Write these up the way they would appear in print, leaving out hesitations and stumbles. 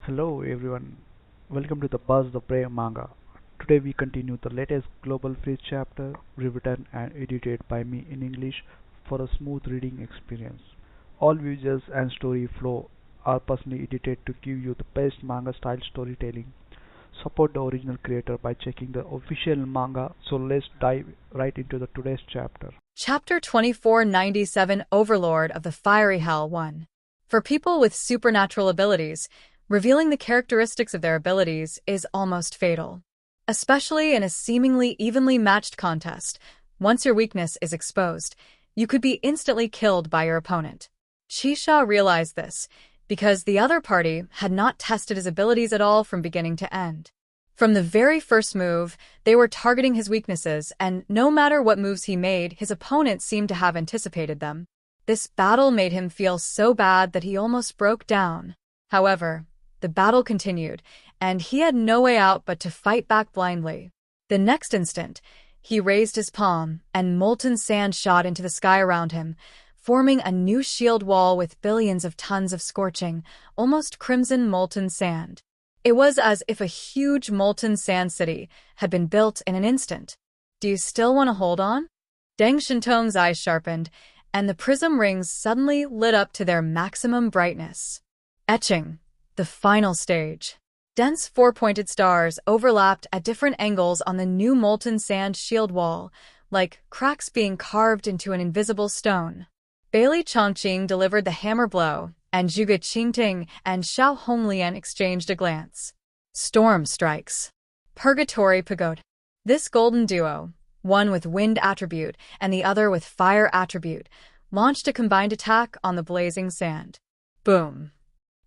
Hello everyone, welcome to the Buzz the Prey Manga. Today we continue the latest Global Freeze chapter, rewritten and edited by me in English for a smooth reading experience. All visuals and story flow are personally edited to give you the best manga style storytelling. Support the original creator by checking the official manga. So let's dive right into the today's chapter. Chapter 2497 Overlord of the Fiery Hell 1. For people with supernatural abilities, revealing the characteristics of their abilities is almost fatal. Especially in a seemingly evenly matched contest, once your weakness is exposed, you could be instantly killed by your opponent. Chisha realized this, because the other party had not tested his abilities at all from beginning to end. From the very first move, they were targeting his weaknesses, and no matter what moves he made, his opponent seemed to have anticipated them. This battle made him feel so bad that he almost broke down. However, the battle continued, and he had no way out but to fight back blindly. The next instant, he raised his palm, and molten sand shot into the sky around him, forming a new shield wall with billions of tons of scorching, almost crimson molten sand. It was as if a huge molten sand city had been built in an instant. Do you still want to hold on? Deng Shintong's eyes sharpened, and the prism rings suddenly lit up to their maximum brightness. Etching. The final stage. Dense four-pointed stars overlapped at different angles on the new molten sand shield wall, like cracks being carved into an invisible stone. Bailey Chongqing delivered the hammer blow, and Zhuge Qingting and Xiao Honglian exchanged a glance. Storm strikes. Purgatory Pagoda. This golden duo, one with wind attribute and the other with fire attribute, launched a combined attack on the blazing sand. Boom.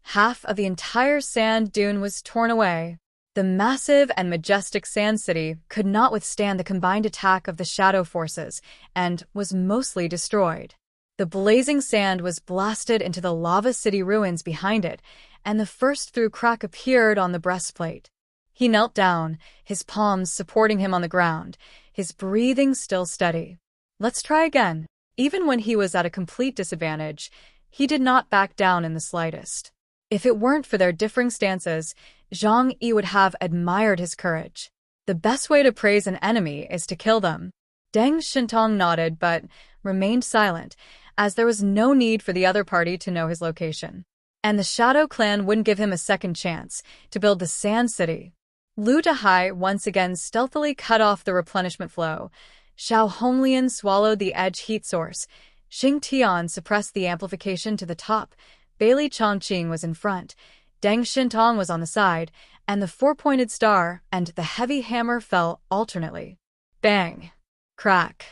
Half of the entire sand dune was torn away. The massive and majestic sand city could not withstand the combined attack of the shadow forces and was mostly destroyed. The blazing sand was blasted into the lava city ruins behind it, and the first through crack appeared on the breastplate. He knelt down, his palms supporting him on the ground, his breathing still steady. Let's try again. Even when he was at a complete disadvantage, he did not back down in the slightest. If it weren't for their differing stances, Zhang Yi would have admired his courage. The best way to praise an enemy is to kill them. Deng Shintong nodded but remained silent, as there was no need for the other party to know his location. And the Shadow Clan wouldn't give him a second chance to build the Sand City. Lu Dahai once again stealthily cut off the replenishment flow. Xiao Honglian swallowed the edge heat source. Xing Tian suppressed the amplification to the top. Bailey Chongqing was in front, Deng Shintong was on the side, and the four-pointed star and the heavy hammer fell alternately. Bang! Crack!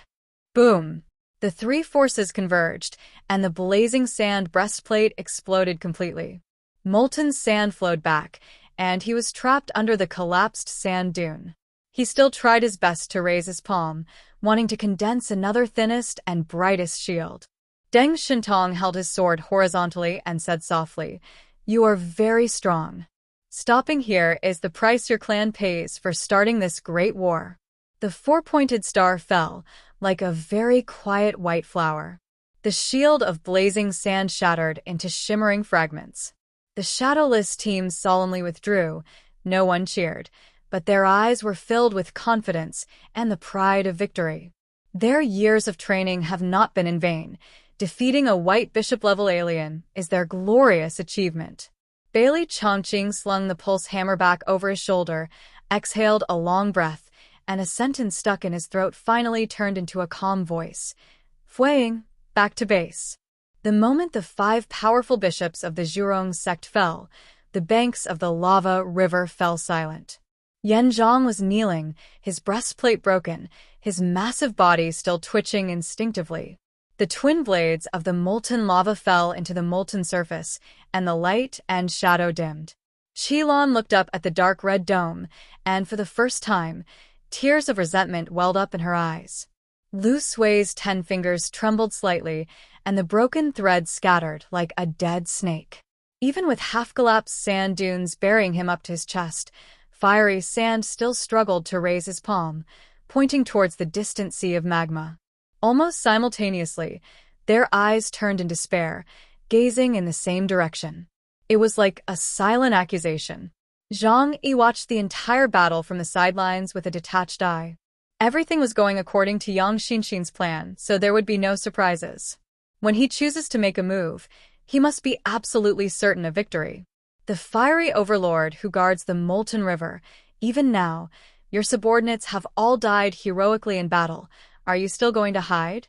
Boom! The three forces converged, and the blazing sand breastplate exploded completely. Molten sand flowed back, and he was trapped under the collapsed sand dune. He still tried his best to raise his palm, wanting to condense another thinnest and brightest shield. Deng Shintong held his sword horizontally and said softly, "You are very strong. Stopping here is the price your clan pays for starting this great war." The four-pointed star fell, like a very quiet white flower. The shield of blazing sand shattered into shimmering fragments. The shadowless team solemnly withdrew. No one cheered, but their eyes were filled with confidence and the pride of victory. Their years of training have not been in vain. Defeating a white bishop-level alien is their glorious achievement. Bailey Chongqing slung the pulse hammer back over his shoulder, exhaled a long breath, and a sentence stuck in his throat finally turned into a calm voice. Fueying, back to base. The moment the 5 powerful bishops of the Zhurong sect fell, the banks of the lava river fell silent. Yan Zhang was kneeling, his breastplate broken, his massive body still twitching instinctively. The twin blades of the molten lava fell into the molten surface, and the light and shadow dimmed. Qilon looked up at the dark red dome, and for the first time, tears of resentment welled up in her eyes. Lu Sui's 10 fingers trembled slightly, and the broken thread scattered like a dead snake. Even with half-collapsed sand dunes burying him up to his chest, fiery sand still struggled to raise his palm, pointing towards the distant sea of magma. Almost simultaneously, their eyes turned in despair, gazing in the same direction. It was like a silent accusation. Zhang Yi watched the entire battle from the sidelines with a detached eye. Everything was going according to Yang Xinxin's plan, so there would be no surprises. When he chooses to make a move, he must be absolutely certain of victory. The fiery overlord who guards the molten river. Even now, your subordinates have all died heroically in battle. Are you still going to hide?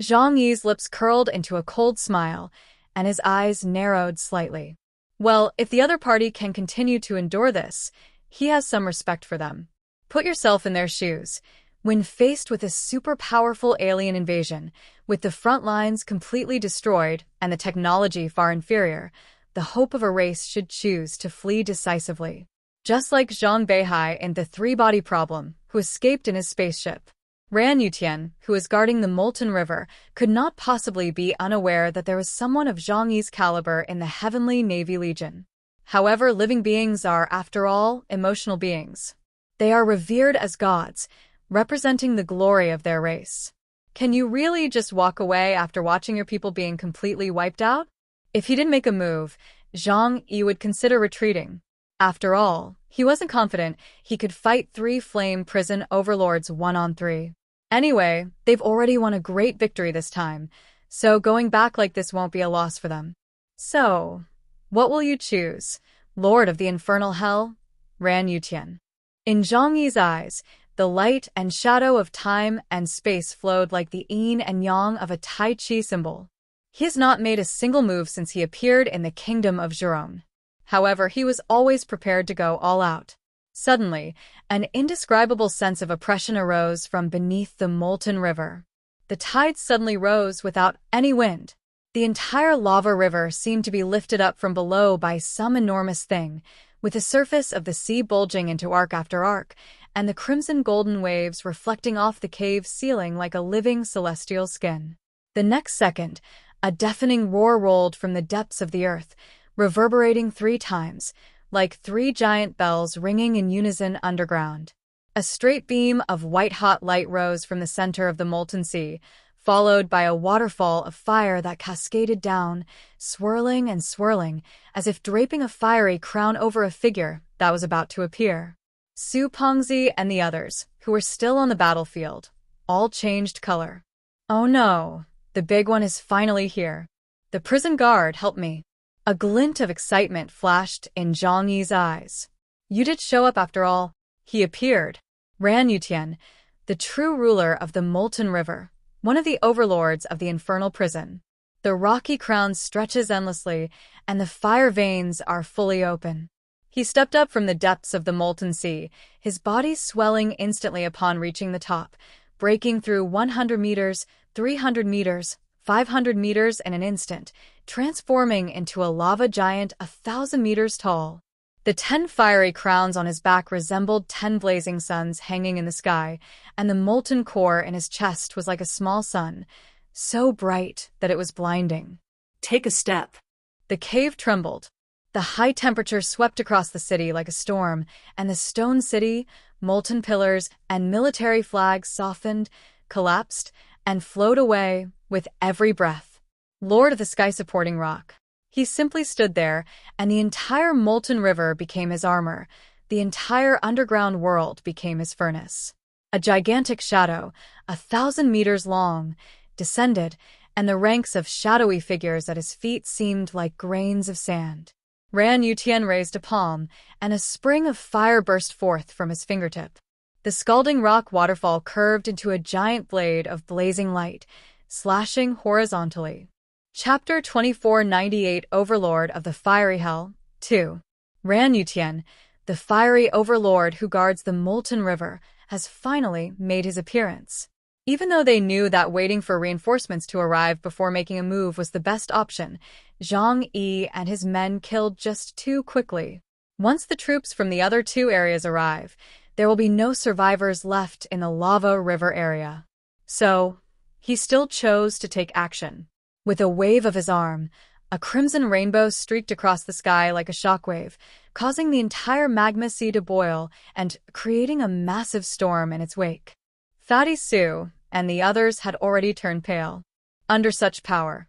Zhang Yi's lips curled into a cold smile, and his eyes narrowed slightly. Well, if the other party can continue to endure this, he has some respect for them. Put yourself in their shoes. When faced with a super powerful alien invasion, with the front lines completely destroyed and the technology far inferior, the hope of a race should choose to flee decisively. Just like Zhang Beihai in The Three-Body Problem, who escaped in his spaceship. Ran Yutian, who was guarding the molten river, could not possibly be unaware that there was someone of Zhang Yi's caliber in the Heavenly Navy Legion. However, living beings are, after all, emotional beings. They are revered as gods, representing the glory of their race. Can you really just walk away after watching your people being completely wiped out? If he didn't make a move, Zhang Yi would consider retreating. After all, he wasn't confident he could fight 3 flame prison overlords 1-on-3. Anyway, they've already won a great victory this time, so going back like this won't be a loss for them. So, what will you choose? Lord of the Infernal Hell? Ran Yutian. In Zhang Yi's eyes, the light and shadow of time and space flowed like the yin and yang of a Tai Chi symbol. He has not made a single move since he appeared in the kingdom of Zhuron. However, he was always prepared to go all out. Suddenly, an indescribable sense of oppression arose from beneath the molten river. The tides suddenly rose without any wind. The entire lava river seemed to be lifted up from below by some enormous thing, with the surface of the sea bulging into arc after arc, and the crimson golden waves reflecting off the cave ceiling like a living celestial skin. The next second, a deafening roar rolled from the depths of the earth, reverberating 3 times, like 3 giant bells ringing in unison underground. A straight beam of white-hot light rose from the center of the molten sea, followed by a waterfall of fire that cascaded down, swirling and swirling, as if draping a fiery crown over a figure that was about to appear. Su Pengzi and the others, who were still on the battlefield, all changed color. Oh no, the big one is finally here. The prison guard helped me. A glint of excitement flashed in Zhang Yi's eyes. You did show up after all. He appeared. Ran Yutian, the true ruler of the molten river, one of the overlords of the infernal prison. The rocky crown stretches endlessly, and the fire veins are fully open. He stepped up from the depths of the molten sea, his body swelling instantly upon reaching the top, breaking through 100 meters, 300 meters, 500 meters in an instant, transforming into a lava giant 1,000 meters tall. The 10 fiery crowns on his back resembled 10 blazing suns hanging in the sky, and the molten core in his chest was like a small sun, so bright that it was blinding. Take a step. The cave trembled. The high temperature swept across the city like a storm, and the stone city, molten pillars, and military flags softened, collapsed, and flowed away with every breath. Lord of the Sky supporting rock. He simply stood there, and the entire molten river became his armor. The entire underground world became his furnace. A gigantic shadow, 1,000 meters long, descended, and the ranks of shadowy figures at his feet seemed like grains of sand. Ran Yutian raised a palm, and a spring of fire burst forth from his fingertip. The scalding rock waterfall curved into a giant blade of blazing light, slashing horizontally. Chapter 2498 Overlord of the Fiery Hell 2. Ran Yutian, the fiery overlord who guards the molten river, has finally made his appearance. Even though they knew that waiting for reinforcements to arrive before making a move was the best option, Zhang Yi and his men killed just too quickly. Once the troops from the other 2 areas arrive, there will be no survivors left in the lava river area. So, he still chose to take action. With a wave of his arm, a crimson rainbow streaked across the sky like a shockwave, causing the entire magma sea to boil and creating a massive storm in its wake. Fatty Sue and the others had already turned pale. Under such power,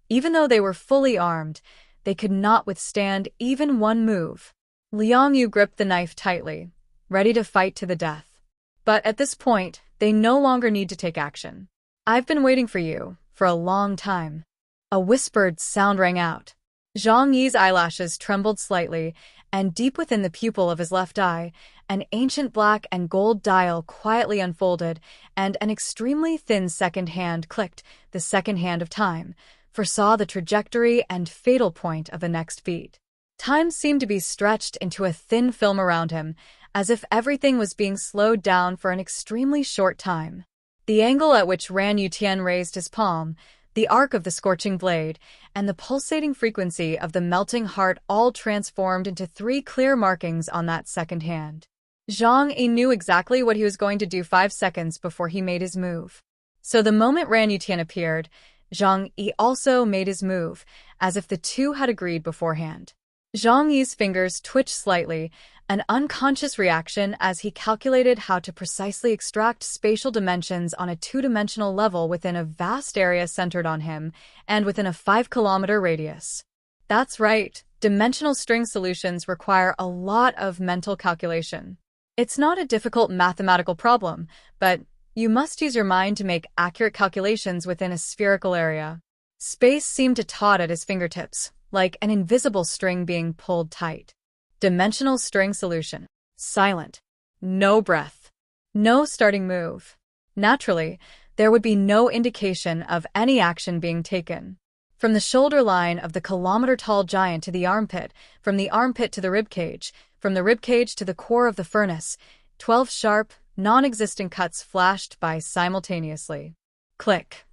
even though they were fully armed, they could not withstand even one move. Liang Yu gripped the knife tightly, ready to fight to the death. But at this point, they no longer need to take action. "I've been waiting for you, for a long time." A whispered sound rang out. Zhang Yi's eyelashes trembled slightly, and deep within the pupil of his left eye, an ancient black and gold dial quietly unfolded, and an extremely thin second hand clicked, the second hand of time, foresaw the trajectory and fatal point of the next beat. Time seemed to be stretched into a thin film around him, as if everything was being slowed down for an extremely short time. The angle at which Ran Yutian raised his palm, the arc of the scorching blade, and the pulsating frequency of the melting heart all transformed into 3 clear markings on that second hand. Zhang Yi knew exactly what he was going to do 5 seconds before he made his move. So the moment Ran Yutian appeared, Zhang Yi also made his move, as if the two had agreed beforehand. Zhang Yi's fingers twitched slightly, an unconscious reaction as he calculated how to precisely extract spatial dimensions on a 2-dimensional level within a vast area centered on him, and within a 5-kilometer radius. That's right, dimensional string solutions require a lot of mental calculation. It's not a difficult mathematical problem, but you must use your mind to make accurate calculations within a spherical area. Space seemed to taut at his fingertips, like an invisible string being pulled tight. Dimensional string solution. Silent. No breath. No starting move. Naturally, there would be no indication of any action being taken. From the shoulder line of the kilometer-tall giant to the armpit, from the armpit to the ribcage, from the ribcage to the core of the furnace, 12 sharp, non-existent cuts flashed by simultaneously. Click.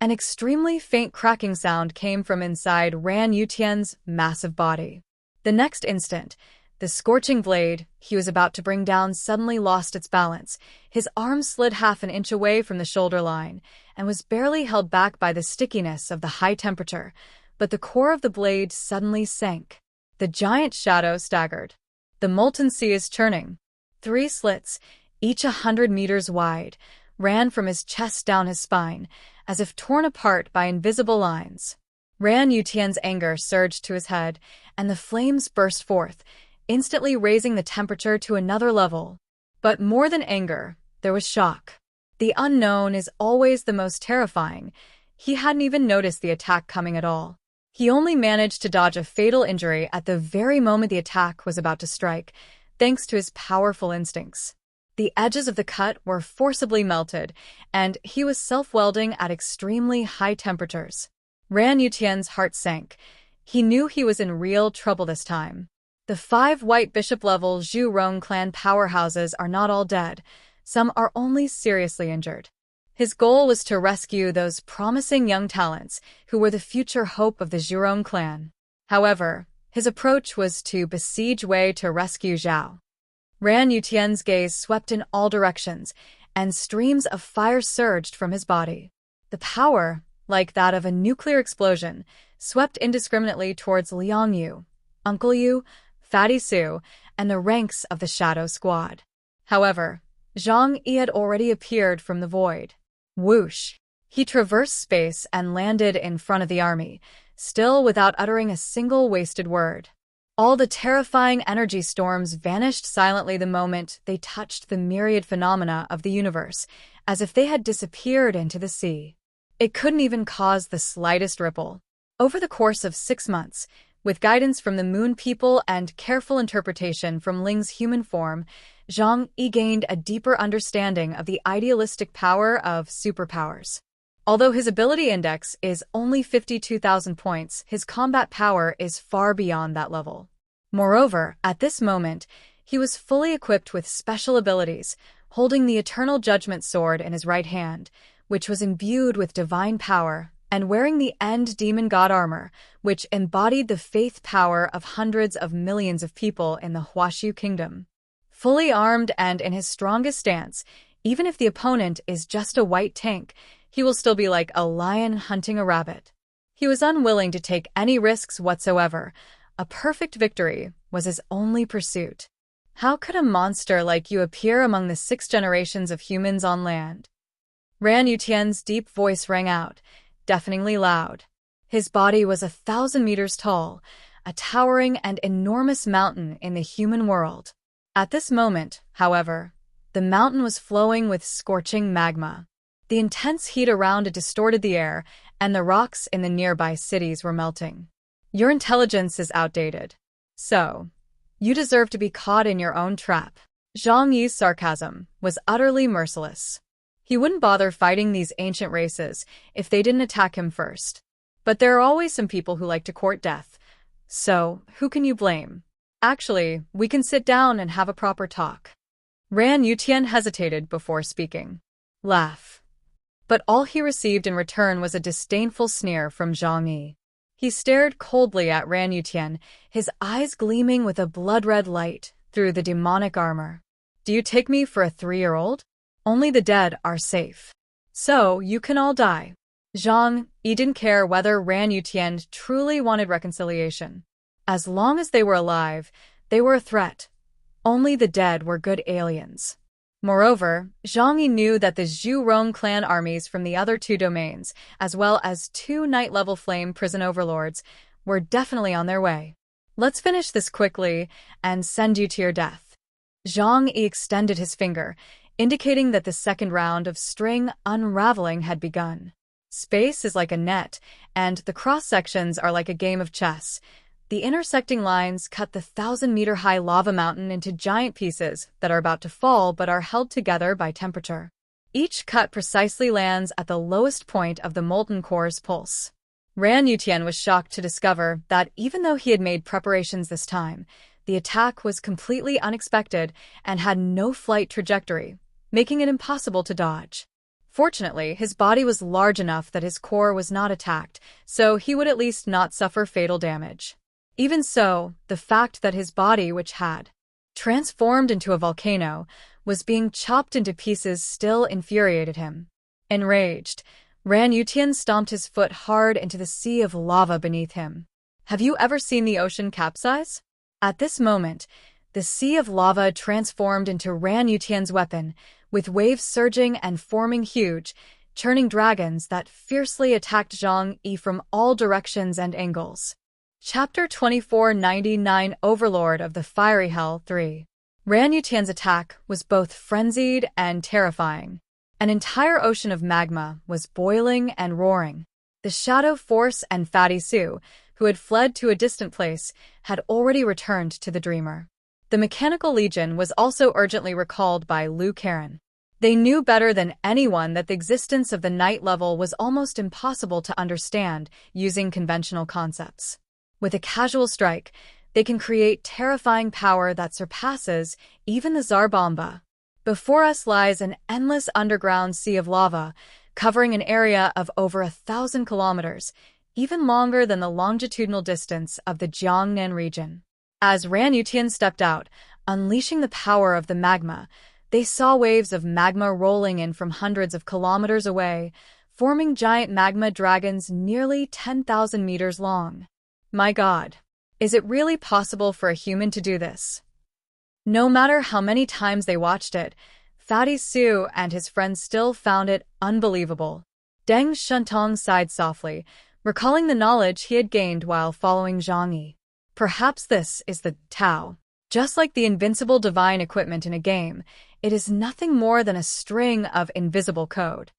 An extremely faint cracking sound came from inside Ran Yutian's massive body. The next instant, the scorching blade he was about to bring down suddenly lost its balance. His arm slid half an inch away from the shoulder line and was barely held back by the stickiness of the high temperature, but the core of the blade suddenly sank. The giant shadow staggered. The molten sea is churning. 3 slits, each 100 meters wide, ran from his chest down his spine, as if torn apart by invisible lines. Ran Yutian's anger surged to his head, and the flames burst forth, instantly raising the temperature to another level. But more than anger, there was shock. The unknown is always the most terrifying. He hadn't even noticed the attack coming at all. He only managed to dodge a fatal injury at the very moment the attack was about to strike, thanks to his powerful instincts. The edges of the cut were forcibly melted, and he was self-welding at extremely high temperatures. Ran Yutian's heart sank. He knew he was in real trouble this time. The 5 white bishop-level Zhurong clan powerhouses are not all dead. Some are only seriously injured. His goal was to rescue those promising young talents who were the future hope of the Zhurong clan. However, his approach was to besiege Wei to rescue Zhao. Ran Yutian's gaze swept in all directions, and streams of fire surged from his body. The power, like that of a nuclear explosion, swept indiscriminately towards Liang Yu, Uncle Yu, Fatty Su, and the ranks of the Shadow Squad. However, Zhang Yi had already appeared from the void. Whoosh! He traversed space and landed in front of the army, still without uttering a single wasted word. All the terrifying energy storms vanished silently the moment they touched the myriad phenomena of the universe, as if they had disappeared into the sea. It couldn't even cause the slightest ripple. Over the course of 6 months, with guidance from the Moon People and careful interpretation from Ling's human form, Zhang Yi gained a deeper understanding of the idealistic power of superpowers. Although his ability index is only 52,000 points, his combat power is far beyond that level. Moreover, at this moment, he was fully equipped with special abilities, holding the Eternal Judgment Sword in his right hand, which was imbued with divine power, and wearing the End Demon God armor, which embodied the faith power of hundreds of millions of people in the Huashu Kingdom. Fully armed and in his strongest stance, even if the opponent is just a white tank, he will still be like a lion hunting a rabbit. He was unwilling to take any risks whatsoever. A perfect victory was his only pursuit. How could a monster like you appear among the 6 generations of humans on land? Ran Yutian's deep voice rang out, deafeningly loud. His body was 1,000 meters tall, a towering and enormous mountain in the human world. At this moment, however, the mountain was flowing with scorching magma. The intense heat around it distorted the air, and the rocks in the nearby cities were melting. Your intelligence is outdated. So, you deserve to be caught in your own trap. Zhang Yi's sarcasm was utterly merciless. He wouldn't bother fighting these ancient races if they didn't attack him first. But there are always some people who like to court death. So, who can you blame? Actually, we can sit down and have a proper talk. Ran Yutian hesitated before speaking. Laugh. But all he received in return was a disdainful sneer from Zhang Yi. He stared coldly at Ran Yutian, his eyes gleaming with a blood-red light through the demonic armor. Do you take me for a 3-year-old? Only the dead are safe. So, you can all die. Zhang Yi didn't care whether Ran Yutian truly wanted reconciliation. As long as they were alive, they were a threat. Only the dead were good aliens. Moreover, Zhang Yi knew that the Zhurong clan armies from the other 2 domains, as well as 2 night-level flame prison overlords, were definitely on their way. Let's finish this quickly and send you to your death. Zhang Yi extended his finger, indicating that the second round of string unraveling had begun. Space is like a net, and the cross-sections are like a game of chess. The intersecting lines cut the 1,000-meter-high lava mountain into giant pieces that are about to fall but are held together by temperature. Each cut precisely lands at the lowest point of the molten core's pulse. Ran Yutian was shocked to discover that even though he had made preparations this time, the attack was completely unexpected and had no flight trajectory, making it impossible to dodge. Fortunately, his body was large enough that his core was not attacked, so he would at least not suffer fatal damage. Even so, the fact that his body, which had transformed into a volcano, was being chopped into pieces still infuriated him. Enraged, Ran Yutian stomped his foot hard into the sea of lava beneath him. Have you ever seen the ocean capsize? At this moment, the sea of lava transformed into Ran Yutian's weapon, with waves surging and forming huge, churning dragons that fiercely attacked Zhang Yi from all directions and angles. Chapter 2499 Overlord of the Fiery Hell 3. Ran Yutian's attack was both frenzied and terrifying. An entire ocean of magma was boiling and roaring. The Shadow Force and Fatty Sue, who had fled to a distant place, had already returned to the Dreamer. The Mechanical Legion was also urgently recalled by Liu Karen. They knew better than anyone that the existence of the night level was almost impossible to understand using conventional concepts. With a casual strike, they can create terrifying power that surpasses even the Zarbomba. Before us lies an endless underground sea of lava, covering an area of over 1,000 kilometers, even longer than the longitudinal distance of the Jiangnan region. As Ran Yutian stepped out, unleashing the power of the magma, they saw waves of magma rolling in from hundreds of kilometers away, forming giant magma dragons nearly 10,000 meters long. My God, is it really possible for a human to do this? No matter how many times they watched it, Fatty Sue and his friends still found it unbelievable. Deng Shentong sighed softly, recalling the knowledge he had gained while following Zhang Yi. Perhaps this is the Tao. Just like the invincible divine equipment in a game, it is nothing more than a string of invisible code.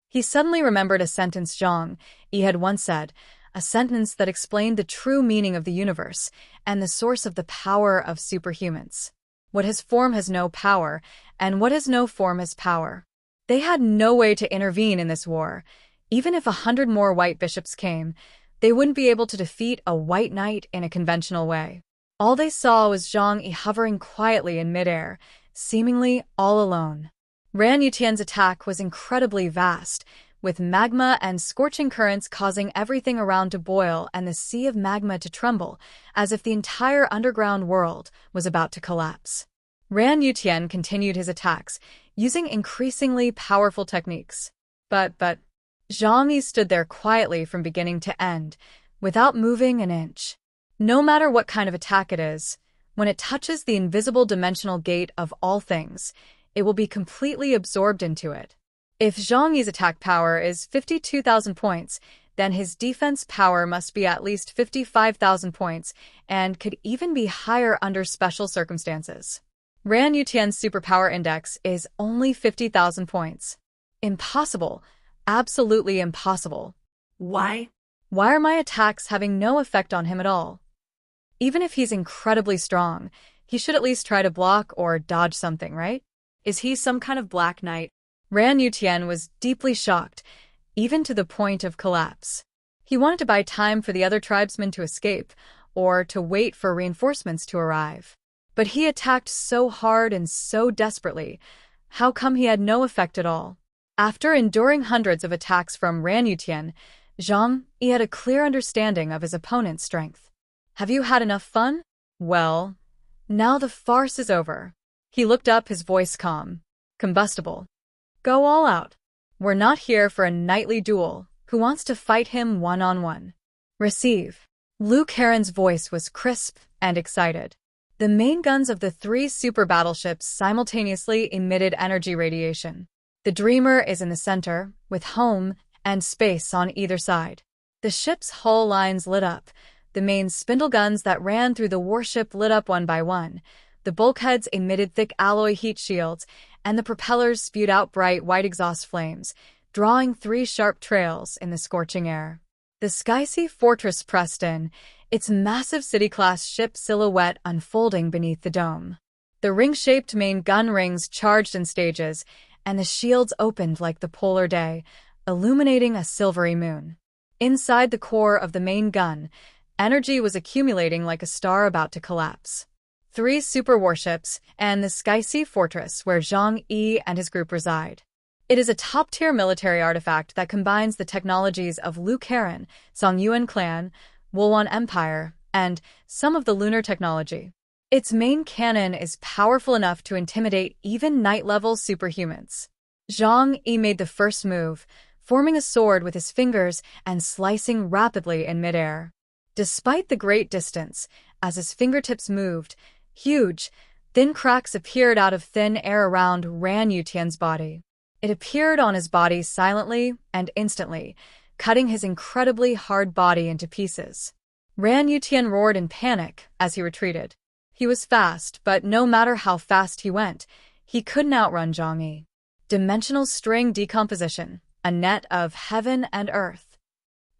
He suddenly remembered a sentence Zhang Yi had once said, a sentence that explained the true meaning of the universe and the source of the power of superhumans. What has form has no power, and what has no form has power. They had no way to intervene in this war. Even if 100 more white bishops came, they wouldn't be able to defeat a white knight in a conventional way. All they saw was Zhang Yi hovering quietly in midair, seemingly all alone. Ran Yutian's attack was incredibly vast, with magma and scorching currents causing everything around to boil and the sea of magma to tremble, as if the entire underground world was about to collapse. Ran Yutian continued his attacks, using increasingly powerful techniques. But Zhang Yi stood there quietly from beginning to end, without moving an inch. No matter what kind of attack it is, when it touches the invisible dimensional gate of all things, it will be completely absorbed into it. If Zhang Yi's attack power is 52,000 points, then his defense power must be at least 55,000 points and could even be higher under special circumstances. Ran Yutian's superpower index is only 50,000 points. Impossible. Absolutely impossible. Why? Why are my attacks having no effect on him at all? Even if he's incredibly strong, he should at least try to block or dodge something, right? Is he some kind of Black Knight? Ran Yutian was deeply shocked, even to the point of collapse. He wanted to buy time for the other tribesmen to escape, or to wait for reinforcements to arrive. But he attacked so hard and so desperately. How come he had no effect at all? After enduring hundreds of attacks from Ran Yutian, Zhang Yi had a clear understanding of his opponent's strength. Have you had enough fun? Well, now the farce is over. He looked up, his voice calm. Combustible. Go all out. We're not here for a nightly duel. Who wants to fight him one-on-one? Receive. Liu Karen's voice was crisp and excited. The main guns of the 3 super battleships simultaneously emitted energy radiation. The Dreamer is in the center, with home and space on either side. The ship's hull lines lit up. The main spindle guns that ran through the warship lit up one by one. The bulkheads emitted thick alloy heat shields, and the propellers spewed out bright white exhaust flames, drawing 3 sharp trails in the scorching air. The Skysea Fortress pressed in, its massive city-class ship silhouette unfolding beneath the dome. The ring-shaped main gun rings charged in stages, and the shields opened like the polar day, illuminating a silvery moon. Inside the core of the main gun, energy was accumulating like a star about to collapse. 3 super warships, and the Skysea Fortress where Zhang Yi and his group reside. It is a top-tier military artifact that combines the technologies of Liu Karen, Songyuan clan, Wulwan Empire, and some of the lunar technology. Its main cannon is powerful enough to intimidate even night-level superhumans. Zhang Yi made the first move, forming a sword with his fingers and slicing rapidly in midair. Despite the great distance, as his fingertips moved, huge, thin cracks appeared out of thin air around Ran Yutian's body. It appeared on his body silently and instantly, cutting his incredibly hard body into pieces. Ran Yutian roared in panic as he retreated. He was fast, but no matter how fast he went, he couldn't outrun Zhang Yi. Dimensional string decomposition, a net of heaven and earth.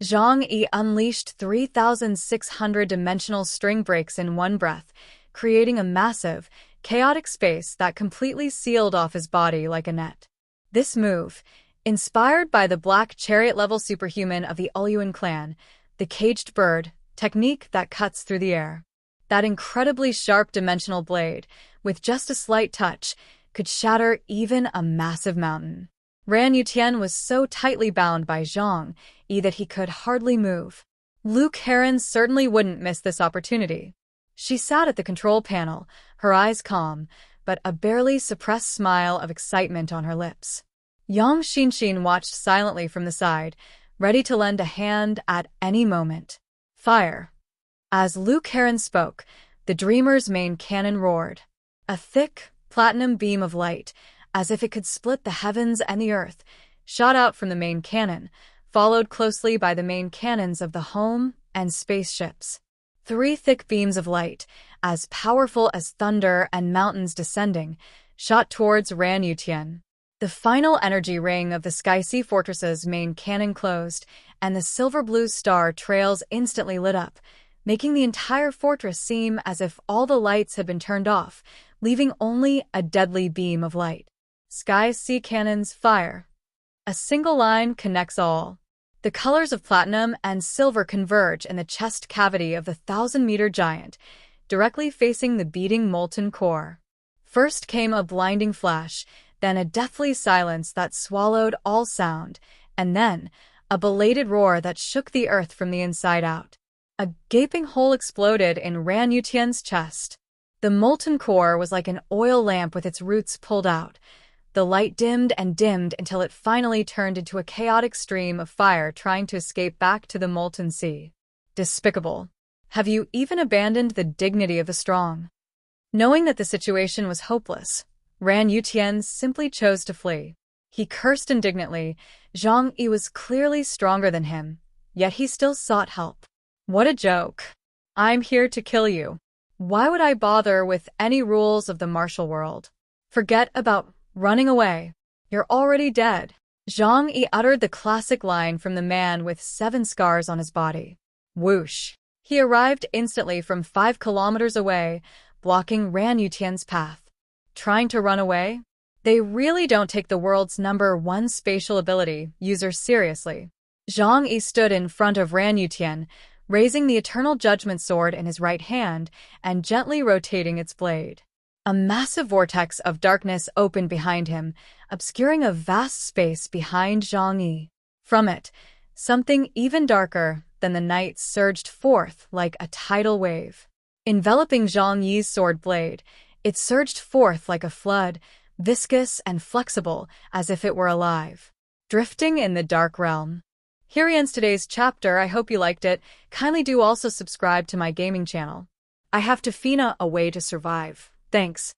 Zhang Yi unleashed 3,600 dimensional string breaks in one breath, creating a massive, chaotic space that completely sealed off his body like a net. This move, inspired by the black chariot-level superhuman of the Ulyuan clan, the caged bird, technique that cuts through the air. That incredibly sharp dimensional blade, with just a slight touch, could shatter even a massive mountain. Ran Yutian was so tightly bound by Zhang Yi that he could hardly move. Liu Karen certainly wouldn't miss this opportunity. She sat at the control panel, her eyes calm, but a barely suppressed smile of excitement on her lips. Yang Xinxin watched silently from the side, ready to lend a hand at any moment. Fire. As Liu Karen spoke, the Dreamer's main cannon roared. A thick, platinum beam of light, as if it could split the heavens and the earth, shot out from the main cannon, followed closely by the main cannons of the home and spaceships. 3 thick beams of light, as powerful as thunder and mountains descending, shot towards Ran Yutian. The final energy ring of the Skysea Fortress's main cannon closed, and the silver-blue star trails instantly lit up, making the entire fortress seem as if all the lights had been turned off, leaving only a deadly beam of light. Skysea cannons fire. A single line connects all. The colors of platinum and silver converge in the chest cavity of the 1,000-meter giant, directly facing the beating molten core. First came a blinding flash, then a deathly silence that swallowed all sound, and then a belated roar that shook the earth from the inside out. A gaping hole exploded in Ran Yutian's chest. The molten core was like an oil lamp with its roots pulled out. The light dimmed and dimmed until it finally turned into a chaotic stream of fire trying to escape back to the molten sea. Despicable. Have you even abandoned the dignity of the strong? Knowing that the situation was hopeless, Ran Yutian simply chose to flee. He cursed indignantly. Zhang Yi was clearly stronger than him, yet he still sought help. What a joke. I'm here to kill you. Why would I bother with any rules of the martial world? Forget about running away. You're already dead. Zhang Yi uttered the classic line from the man with 7 scars on his body. Whoosh. He arrived instantly from 5 kilometers away, blocking Ran Yutian's path. Trying to run away? They really don't take the world's #1 spatial ability user seriously. Zhang Yi stood in front of Ran Yutian, raising the Eternal Judgment Sword in his right hand and gently rotating its blade. A massive vortex of darkness opened behind him, obscuring a vast space behind Zhang Yi. From it, something even darker than the night surged forth like a tidal wave. Enveloping Zhang Yi's sword blade, it surged forth like a flood, viscous and flexible as if it were alive, drifting in the dark realm. Here ends today's chapter. I hope you liked it. Kindly do also subscribe to my gaming channel. I have to Fina a way to survive. Thanks.